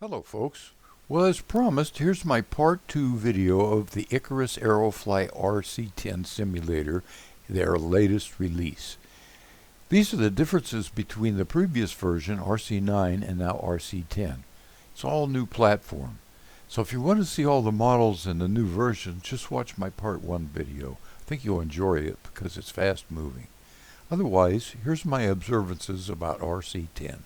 Hello folks. Well, as promised, here's my part 2 video of the Ikarus Aerofly RC-10 simulator, their latest release. These are the differences between the previous version, RC-9, and now RC-10. It's all new platform. So if you want to see all the models in the new version, just watch my part 1 video. I think you'll enjoy it because it's fast moving. Otherwise, here's my observances about RC-10.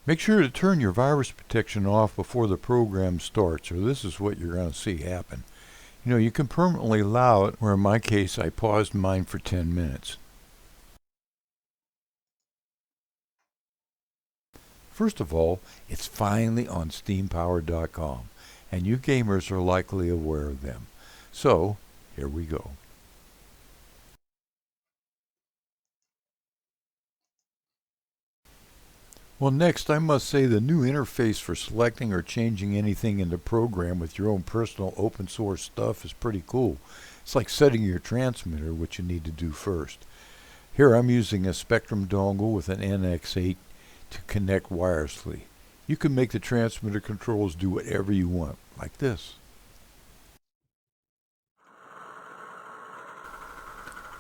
Make sure to turn your virus protection off before the program starts, or this is what you're going to see happen. You can permanently allow it, where in my case I paused mine for 10 minutes. First of all, it's finally on SteamPowered.com, and you gamers are likely aware of them. So, here we go. Well, next I must say the new interface for selecting or changing anything in the program with your own personal open source stuff is pretty cool. It's like setting your transmitter, which you need to do first. Here I'm using a Spectrum dongle with an NX8 to connect wirelessly. You can make the transmitter controls do whatever you want, like this.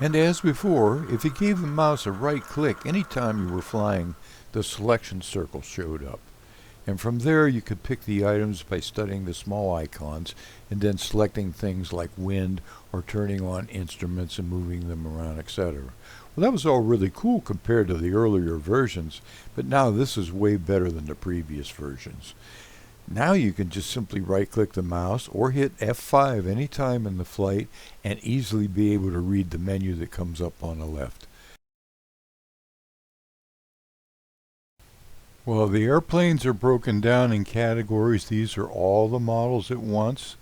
And as before, if you gave the mouse a right click anytime you were flying, the selection circle showed up. And from there you could pick the items by studying the small icons and then selecting things like wind or turning on instruments and moving them around, etc. Well, that was all really cool compared to the earlier versions, but now this is way better than the previous versions. Now you can just simply right-click the mouse or hit F5 anytime in the flight and easily be able to read the menu that comes up on the left. Well, the airplanes are broken down in categories. These are all the models at once.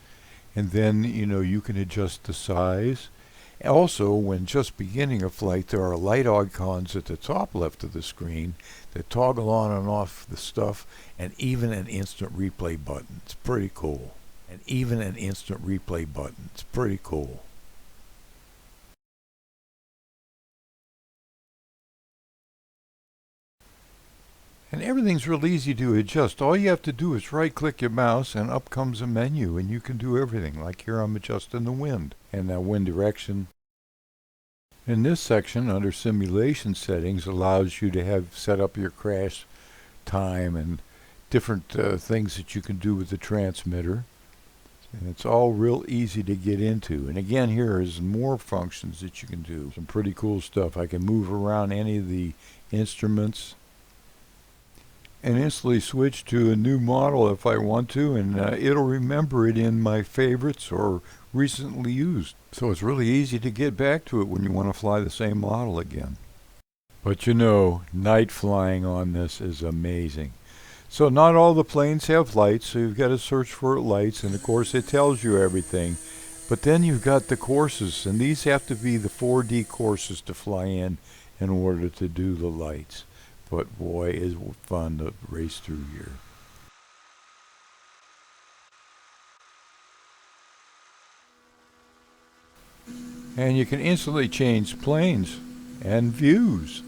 And then, you can adjust the size. Also, when just beginning a flight, there are light icons at the top left of the screen that toggle on and off the stuff, and even an instant replay button. It's pretty cool. And everything's real easy to adjust. All you have to do is right-click your mouse and up comes a menu, and you can do everything. Like here I'm adjusting the wind and the wind direction. In this section, under simulation settings, allows you to have set up your crash time and different things that you can do with the transmitter. And it's all real easy to get into. And again, here is more functions that you can do. Some pretty cool stuff. I can move around any of the instruments and instantly switch to a new model if I want to, and it'll remember it in my favorites or recently used. So it's really easy to get back to it when you want to fly the same model again. But night flying on this is amazing. So not all the planes have lights, so you've got to search for lights, and of course it tells you everything. But then you've got the courses, and these have to be the 4D courses to fly in order to do the lights. But boy, is it fun to race through here. And you can instantly change planes and views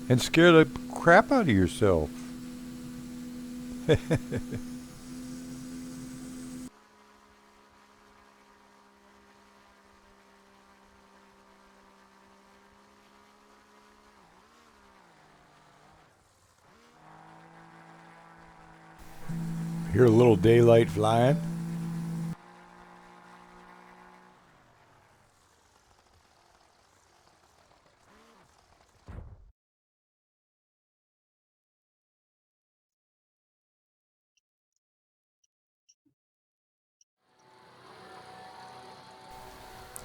and scare the crap out of yourself. Hear a little daylight flying.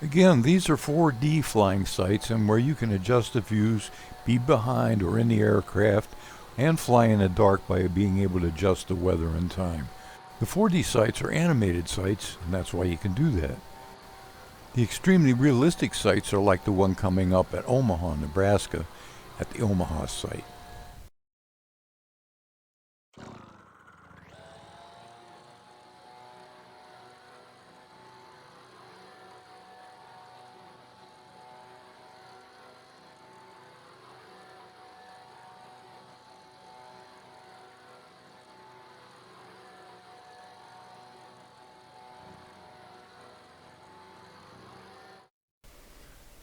Again, these are 4D flying sites, and where you can adjust the views, be behind or in the aircraft, and fly in the dark by being able to adjust the weather and time. The 4D sites are animated sites, and that's why you can do that. The extremely realistic sites are like the one coming up at Omaha, Nebraska, at the Omaha site.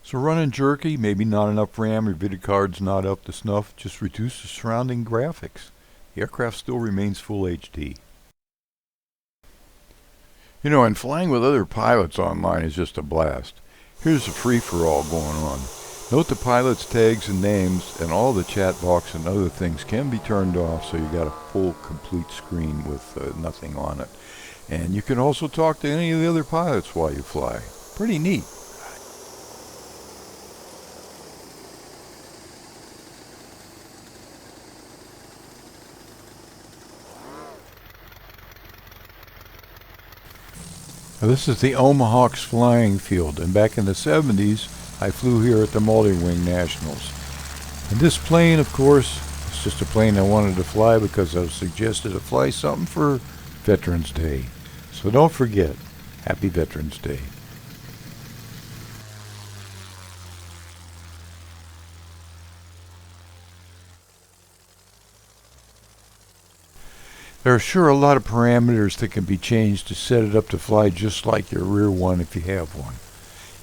So running jerky, maybe not enough RAM, your video card's not up to snuff, just reduce the surrounding graphics. The aircraft still remains full HD. You know, and flying with other pilots online is just a blast. Here's a free-for-all going on. Note the pilot's tags and names, and all the chat box and other things can be turned off, so you got a full, complete screen with nothing on it. And you can also talk to any of the other pilots while you fly. Pretty neat. Now, this is the Omahawks flying field, and back in the 70s, I flew here at the Multi-Wing Nationals. And this plane, of course, is just a plane I wanted to fly because I was suggested to fly something for Veterans Day. So don't forget, Happy Veterans Day. There are sure a lot of parameters that can be changed to set it up to fly just like your rear one if you have one.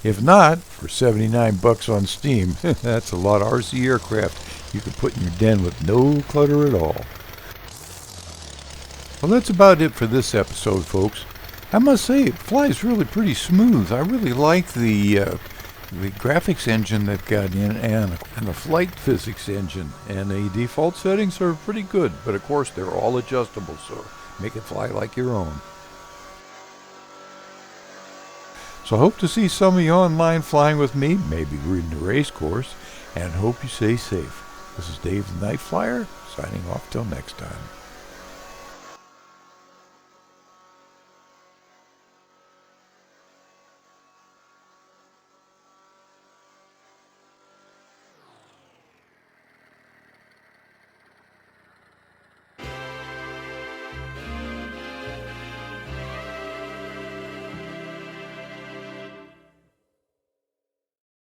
If not, for $79 on Steam, that's a lot of RC aircraft you can put in your den with no clutter at all. Well, that's about it for this episode, folks. I must say, it flies really pretty smooth. I really like the graphics engine they've got in and the flight physics engine. And the default settings are pretty good, but of course they're all adjustable, so make it fly like your own. So I hope to see some of you online flying with me, maybe reading the race course, and hope you stay safe. This is Dave the Night Flyer, signing off till next time.